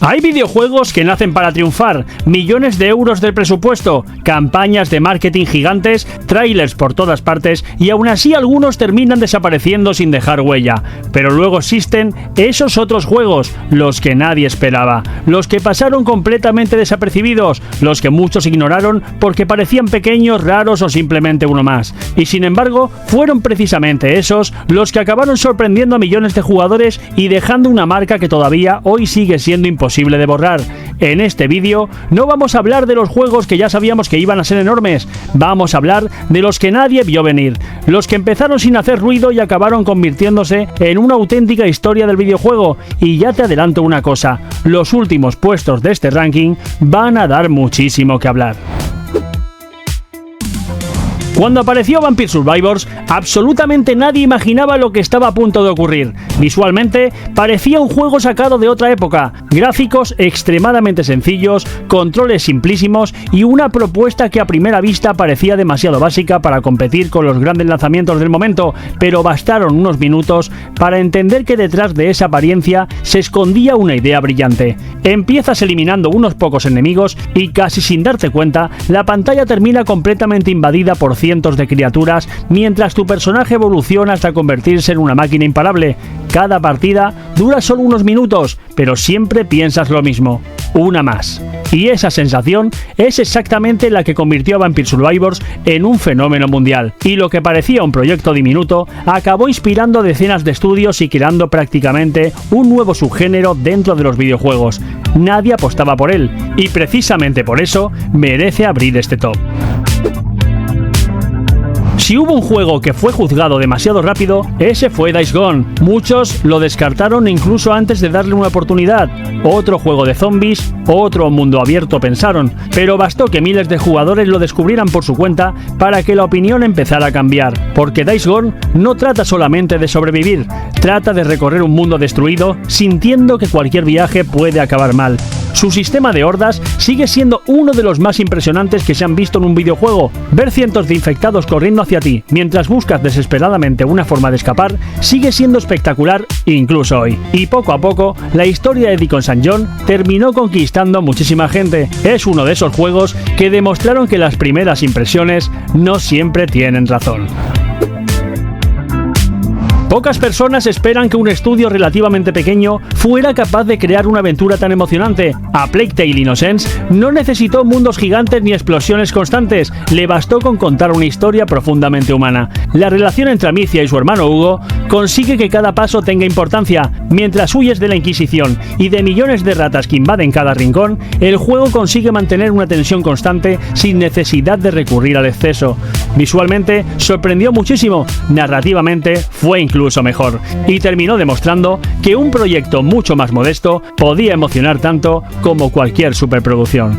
Hay videojuegos que nacen para triunfar, millones de euros de presupuesto, campañas de marketing gigantes, trailers por todas partes y aún así algunos terminan desapareciendo sin dejar huella. Pero luego existen esos otros juegos, los que nadie esperaba, los que pasaron completamente desapercibidos, los que muchos ignoraron porque parecían pequeños, raros o simplemente uno más. Y sin embargo, fueron precisamente esos los que acabaron sorprendiendo a millones de jugadores y dejando una marca que todavía hoy sigue siendo imposible de borrar. En este vídeo no vamos a hablar de los juegos que ya sabíamos que iban a ser enormes, vamos a hablar de los que nadie vio venir, los que empezaron sin hacer ruido y acabaron convirtiéndose en una auténtica historia del videojuego. Y ya te adelanto una cosa, los últimos puestos de este ranking van a dar muchísimo que hablar. Cuando apareció Vampire Survivors, absolutamente nadie imaginaba lo que estaba a punto de ocurrir. Visualmente, parecía un juego sacado de otra época, gráficos extremadamente sencillos, controles simplísimos y una propuesta que a primera vista parecía demasiado básica para competir con los grandes lanzamientos del momento, pero bastaron unos minutos para entender que detrás de esa apariencia se escondía una idea brillante. Empiezas eliminando unos pocos enemigos y casi sin darte cuenta, la pantalla termina completamente invadida por cientos de criaturas, mientras tu personaje evoluciona hasta convertirse en una máquina imparable. Cada partida dura solo unos minutos, pero siempre piensas lo mismo, una más. Y esa sensación es exactamente la que convirtió a Vampire Survivors en un fenómeno mundial. Y lo que parecía un proyecto diminuto, acabó inspirando a decenas de estudios y creando prácticamente un nuevo subgénero dentro de los videojuegos. Nadie apostaba por él, y precisamente por eso merece abrir este top. Si hubo un juego que fue juzgado demasiado rápido, ese fue Days Gone. Muchos lo descartaron incluso antes de darle una oportunidad. Otro juego de zombies, otro mundo abierto pensaron, pero bastó que miles de jugadores lo descubrieran por su cuenta para que la opinión empezara a cambiar. Porque Days Gone no trata solamente de sobrevivir, trata de recorrer un mundo destruido sintiendo que cualquier viaje puede acabar mal. Su sistema de hordas sigue siendo uno de los más impresionantes que se han visto en un videojuego. Ver cientos de infectados corriendo hacia ti mientras buscas desesperadamente una forma de escapar sigue siendo espectacular incluso hoy. Y poco a poco, la historia de Deacon St. John terminó conquistando a muchísima gente. Es uno de esos juegos que demostraron que las primeras impresiones no siempre tienen razón. Pocas personas esperan que un estudio relativamente pequeño fuera capaz de crear una aventura tan emocionante. A Plague Tale Innocence no necesitó mundos gigantes ni explosiones constantes, le bastó con contar una historia profundamente humana. La relación entre Amicia y su hermano Hugo consigue que cada paso tenga importancia. Mientras huyes de la Inquisición y de millones de ratas que invaden cada rincón, el juego consigue mantener una tensión constante sin necesidad de recurrir al exceso. Visualmente sorprendió muchísimo, narrativamente fue incluso mejor, y terminó demostrando que un proyecto mucho más modesto podía emocionar tanto como cualquier superproducción.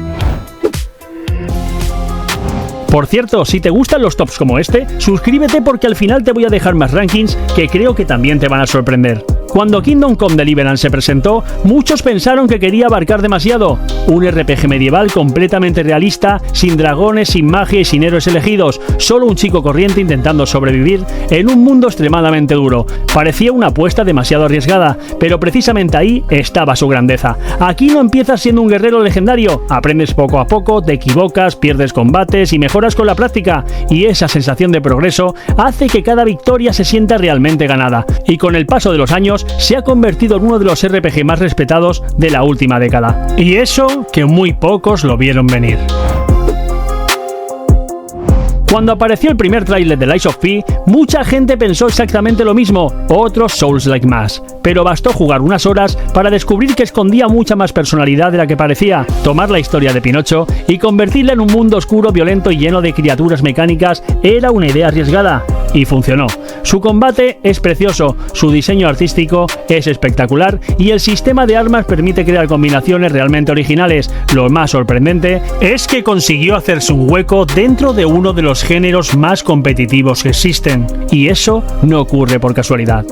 Por cierto, si te gustan los tops como este, suscríbete porque al final te voy a dejar más rankings que creo que también te van a sorprender. Cuando Kingdom Come Deliverance se presentó, muchos pensaron que quería abarcar demasiado. Un RPG medieval completamente realista, sin dragones, sin magia y sin héroes elegidos, solo un chico corriente intentando sobrevivir en un mundo extremadamente duro. Parecía una apuesta demasiado arriesgada, pero precisamente ahí estaba su grandeza. Aquí no empiezas siendo un guerrero legendario, aprendes poco a poco, te equivocas, pierdes combates y mejoras con la práctica, y esa sensación de progreso hace que cada victoria se sienta realmente ganada. Y con el paso de los años, se ha convertido en uno de los RPG más respetados de la última década. Y eso que muy pocos lo vieron venir. Cuando apareció el primer tráiler de Lies of P, mucha gente pensó exactamente lo mismo, otros Souls-like más. Pero bastó jugar unas horas para descubrir que escondía mucha más personalidad de la que parecía, tomar la historia de Pinocho y convertirla en un mundo oscuro, violento y lleno de criaturas mecánicas era una idea arriesgada. Y funcionó. Su combate es precioso, su diseño artístico es espectacular y el sistema de armas permite crear combinaciones realmente originales. Lo más sorprendente es que consiguió hacerse un hueco dentro de uno de los géneros más competitivos que existen. Y eso no ocurre por casualidad.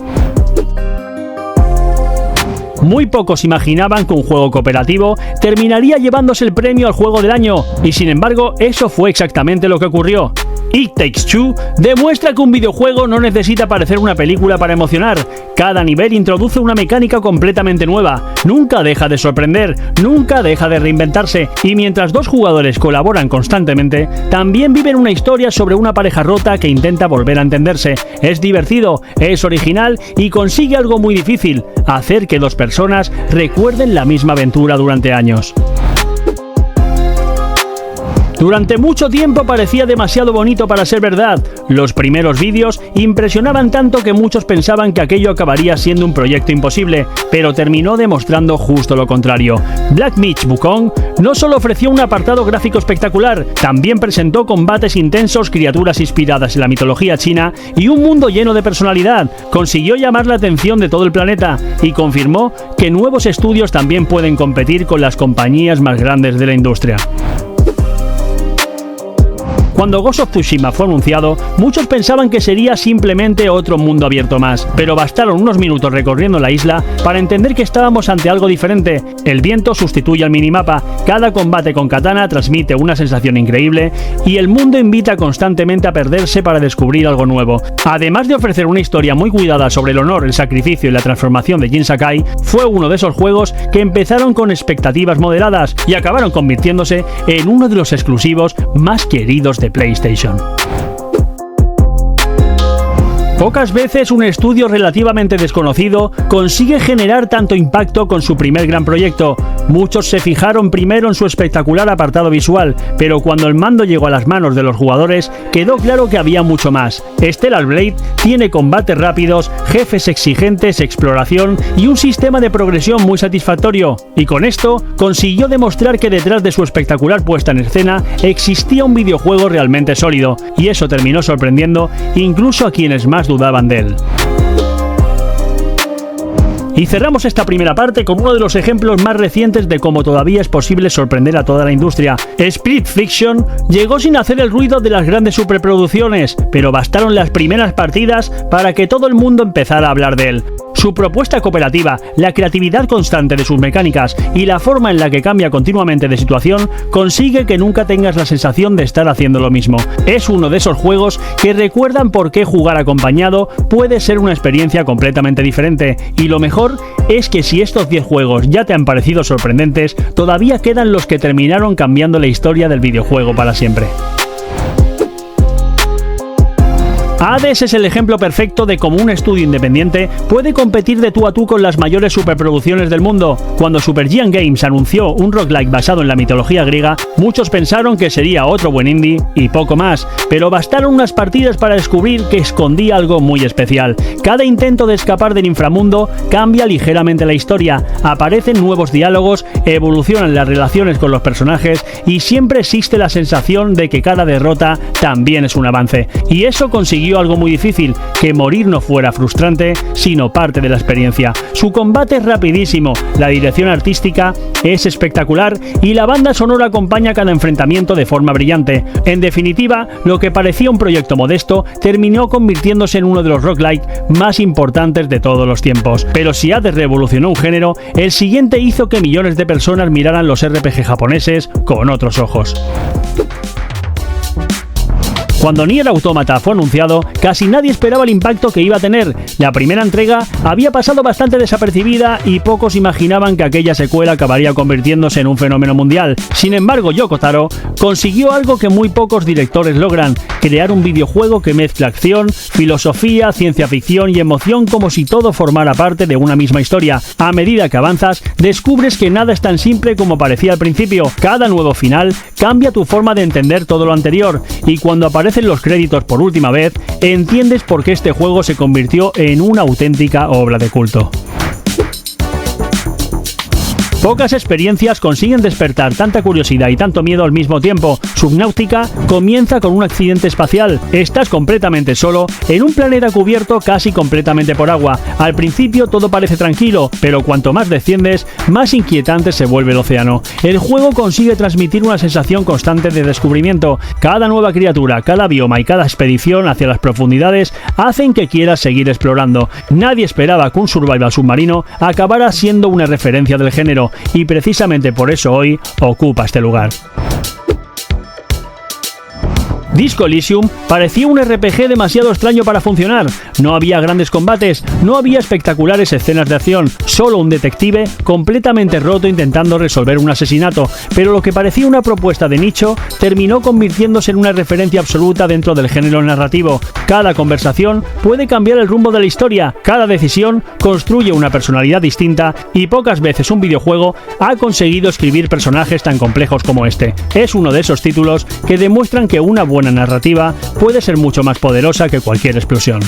Muy pocos imaginaban que un juego cooperativo terminaría llevándose el premio al juego del año, y sin embargo eso fue exactamente lo que ocurrió. It Takes Two demuestra que un videojuego no necesita parecer una película para emocionar. Cada nivel introduce una mecánica completamente nueva, nunca deja de sorprender, nunca deja de reinventarse, y mientras dos jugadores colaboran constantemente, también viven una historia sobre una pareja rota que intenta volver a entenderse. Es divertido, es original y consigue algo muy difícil: hacer que dos personas recuerden la misma aventura durante años. Durante mucho tiempo parecía demasiado bonito para ser verdad. Los primeros vídeos impresionaban tanto que muchos pensaban que aquello acabaría siendo un proyecto imposible, pero terminó demostrando justo lo contrario. Black Myth: Wukong no solo ofreció un apartado gráfico espectacular, también presentó combates intensos, criaturas inspiradas en la mitología china y un mundo lleno de personalidad. Consiguió llamar la atención de todo el planeta y confirmó que nuevos estudios también pueden competir con las compañías más grandes de la industria. Cuando Ghost of Tsushima fue anunciado, muchos pensaban que sería simplemente otro mundo abierto más, pero bastaron unos minutos recorriendo la isla para entender que estábamos ante algo diferente. El viento sustituye al minimapa, cada combate con katana transmite una sensación increíble y el mundo invita constantemente a perderse para descubrir algo nuevo. Además de ofrecer una historia muy cuidada sobre el honor, el sacrificio y la transformación de Jin Sakai, fue uno de esos juegos que empezaron con expectativas moderadas y acabaron convirtiéndose en uno de los exclusivos más queridos de PlayStation. Pocas veces un estudio relativamente desconocido consigue generar tanto impacto con su primer gran proyecto. Muchos se fijaron primero en su espectacular apartado visual, pero cuando el mando llegó a las manos de los jugadores, quedó claro que había mucho más. Stellar Blade tiene combates rápidos, jefes exigentes, exploración y un sistema de progresión muy satisfactorio. Y con esto, consiguió demostrar que detrás de su espectacular puesta en escena existía un videojuego realmente sólido, y eso terminó sorprendiendo incluso a quienes más dudaban de él. Y cerramos esta primera parte con uno de los ejemplos más recientes de cómo todavía es posible sorprender a toda la industria. Split Fiction llegó sin hacer el ruido de las grandes superproducciones, pero bastaron las primeras partidas para que todo el mundo empezara a hablar de él. Su propuesta cooperativa, la creatividad constante de sus mecánicas y la forma en la que cambia continuamente de situación consigue que nunca tengas la sensación de estar haciendo lo mismo. Es uno de esos juegos que recuerdan por qué jugar acompañado puede ser una experiencia completamente diferente, y lo mejor es que si estos 10 juegos ya te han parecido sorprendentes, todavía quedan los que terminaron cambiando la historia del videojuego para siempre. Hades es el ejemplo perfecto de cómo un estudio independiente puede competir de tú a tú con las mayores superproducciones del mundo. Cuando Supergiant Games anunció un roguelike basado en la mitología griega, muchos pensaron que sería otro buen indie y poco más, pero bastaron unas partidas para descubrir que escondía algo muy especial. Cada intento de escapar del inframundo cambia ligeramente la historia, aparecen nuevos diálogos, evolucionan las relaciones con los personajes y siempre existe la sensación de que cada derrota también es un avance. Y eso consiguió algo muy difícil, que morir no fuera frustrante, sino parte de la experiencia. Su combate es rapidísimo, la dirección artística es espectacular y la banda sonora acompaña cada enfrentamiento de forma brillante. En definitiva, lo que parecía un proyecto modesto terminó convirtiéndose en uno de los roguelike más importantes de todos los tiempos. Pero si Hades revolucionó un género, el siguiente hizo que millones de personas miraran los RPG japoneses con otros ojos. Cuando Nier Automata fue anunciado, casi nadie esperaba el impacto que iba a tener. La primera entrega había pasado bastante desapercibida y pocos imaginaban que aquella secuela acabaría convirtiéndose en un fenómeno mundial. Sin embargo, Yoko Taro consiguió algo que muy pocos directores logran: crear un videojuego que mezcla acción, filosofía, ciencia ficción y emoción como si todo formara parte de una misma historia. A medida que avanzas, descubres que nada es tan simple como parecía al principio. Cada nuevo final cambia tu forma de entender todo lo anterior, y cuando aparecen los créditos por última vez, entiendes por qué este juego se convirtió en una auténtica obra de culto. Pocas experiencias consiguen despertar tanta curiosidad y tanto miedo al mismo tiempo. Subnautica comienza con un accidente espacial. Estás completamente solo en un planeta cubierto casi completamente por agua. Al principio todo parece tranquilo, pero cuanto más desciendes, más inquietante se vuelve el océano. El juego consigue transmitir una sensación constante de descubrimiento. Cada nueva criatura, cada bioma y cada expedición hacia las profundidades hacen que quieras seguir explorando. Nadie esperaba que un survival submarino acabara siendo una referencia del género, y precisamente por eso hoy ocupa este lugar. Disco Elysium parecía un RPG demasiado extraño para funcionar. No había grandes combates, no había espectaculares escenas de acción, solo un detective completamente roto intentando resolver un asesinato, pero lo que parecía una propuesta de nicho terminó convirtiéndose en una referencia absoluta dentro del género narrativo. Cada conversación puede cambiar el rumbo de la historia, cada decisión construye una personalidad distinta y pocas veces un videojuego ha conseguido escribir personajes tan complejos como este. Es uno de esos títulos que demuestran que una buena narrativa puede ser mucho más poderosa que cualquier explosión.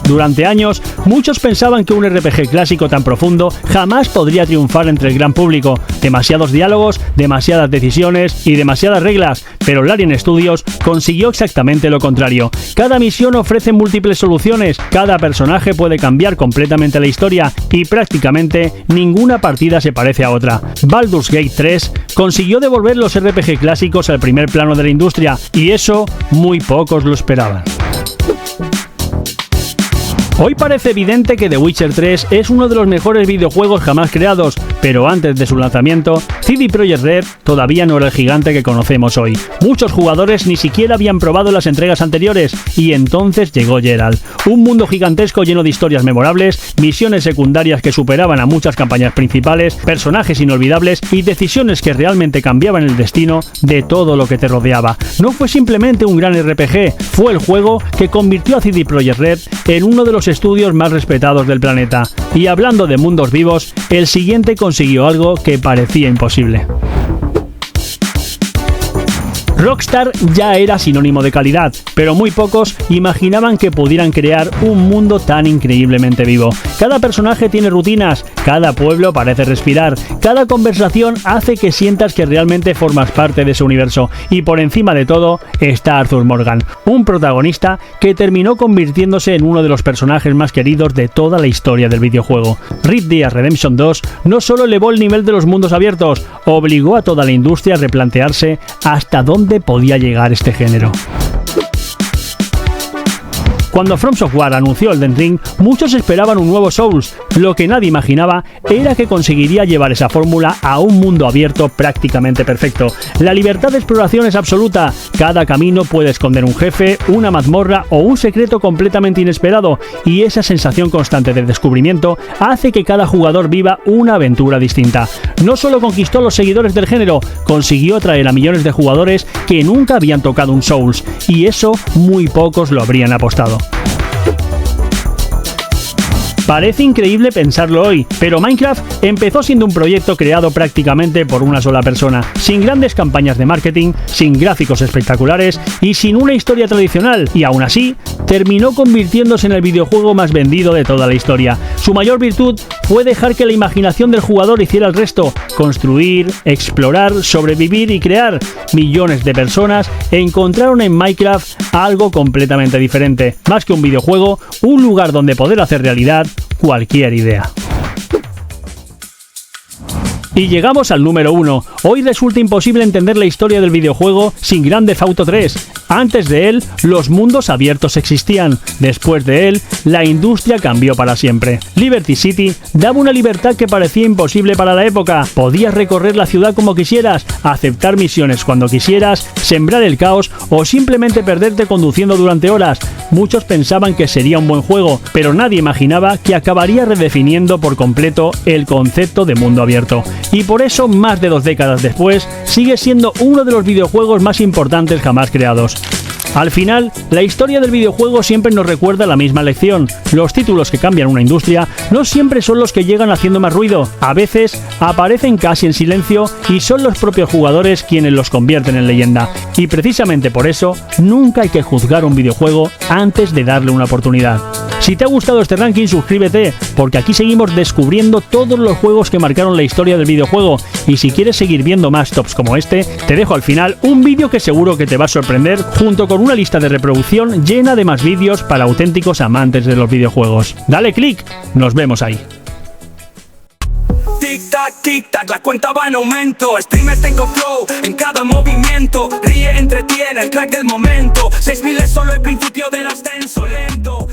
Durante años, muchos pensaban que un RPG clásico tan profundo jamás podría triunfar entre el gran público. Demasiados diálogos, demasiadas decisiones y demasiadas reglas, pero Larian Studios consiguió exactamente lo contrario. Cada misión ofrece múltiples soluciones, cada personaje puede cambiar completamente la historia y prácticamente ninguna partida se parece a otra. Baldur's Gate 3 consiguió devolver los RPG clásicos al primer plano de la industria, y eso muy pocos lo esperaban. Hoy parece evidente que The Witcher 3 es uno de los mejores videojuegos jamás creados, pero antes de su lanzamiento, CD Projekt Red todavía no era el gigante que conocemos hoy. Muchos jugadores ni siquiera habían probado las entregas anteriores, y entonces llegó Geralt. Un mundo gigantesco lleno de historias memorables, misiones secundarias que superaban a muchas campañas principales, personajes inolvidables y decisiones que realmente cambiaban el destino de todo lo que te rodeaba. No fue simplemente un gran RPG, fue el juego que convirtió a CD Projekt Red en uno de los estudios más respetados del planeta. Y hablando de mundos vivos, el siguiente consiguió algo que parecía imposible. Rockstar ya era sinónimo de calidad, pero muy pocos imaginaban que pudieran crear un mundo tan increíblemente vivo. Cada personaje tiene rutinas, cada pueblo parece respirar, cada conversación hace que sientas que realmente formas parte de ese universo, y por encima de todo está Arthur Morgan, un protagonista que terminó convirtiéndose en uno de los personajes más queridos de toda la historia del videojuego. Red Dead Redemption 2 no solo elevó el nivel de los mundos abiertos, obligó a toda la industria a replantearse hasta dónde podía llegar este género. Cuando From Software anunció Elden Ring, muchos esperaban un nuevo Souls. Lo que nadie imaginaba era que conseguiría llevar esa fórmula a un mundo abierto prácticamente perfecto. La libertad de exploración es absoluta. Cada camino puede esconder un jefe, una mazmorra o un secreto completamente inesperado, y esa sensación constante de descubrimiento hace que cada jugador viva una aventura distinta. No solo conquistó a los seguidores del género, consiguió atraer a millones de jugadores que nunca habían tocado un Souls, y eso muy pocos lo habrían apostado. Parece increíble pensarlo hoy, pero Minecraft empezó siendo un proyecto creado prácticamente por una sola persona, sin grandes campañas de marketing, sin gráficos espectaculares y sin una historia tradicional, y aún así, terminó convirtiéndose en el videojuego más vendido de toda la historia. Su mayor virtud fue dejar que la imaginación del jugador hiciera el resto: construir, explorar, sobrevivir y crear. Millones de personas encontraron en Minecraft algo completamente diferente, más que un videojuego, un lugar donde poder hacer realidad cualquier idea. Y llegamos al número 1. Hoy resulta imposible entender la historia del videojuego sin Grand Theft Auto 3. Antes de él, los mundos abiertos existían. Después de él, la industria cambió para siempre. Liberty City daba una libertad que parecía imposible para la época. Podías recorrer la ciudad como quisieras, aceptar misiones cuando quisieras, sembrar el caos o simplemente perderte conduciendo durante horas. Muchos pensaban que sería un buen juego, pero nadie imaginaba que acabaría redefiniendo por completo el concepto de mundo abierto. Y por eso, más de 2 décadas después, sigue siendo uno de los videojuegos más importantes jamás creados. Al final, la historia del videojuego siempre nos recuerda la misma lección. Los títulos que cambian una industria no siempre son los que llegan haciendo más ruido. A veces aparecen casi en silencio y son los propios jugadores quienes los convierten en leyenda. Y precisamente por eso, nunca hay que juzgar un videojuego antes de darle una oportunidad. Si te ha gustado este ranking, suscríbete, porque aquí seguimos descubriendo todos los juegos que marcaron la historia del videojuego. Y si quieres seguir viendo más tops como este, te dejo al final un vídeo que seguro que te va a sorprender, junto con una lista de reproducción llena de más vídeos para auténticos amantes de los videojuegos. Dale click, nos vemos ahí. Tic tac, la cuenta va en aumento. Streamer tengo flow en cada movimiento. Ríe, entretiene, el crack del momento. 6000 es solo el principio del ascenso lento.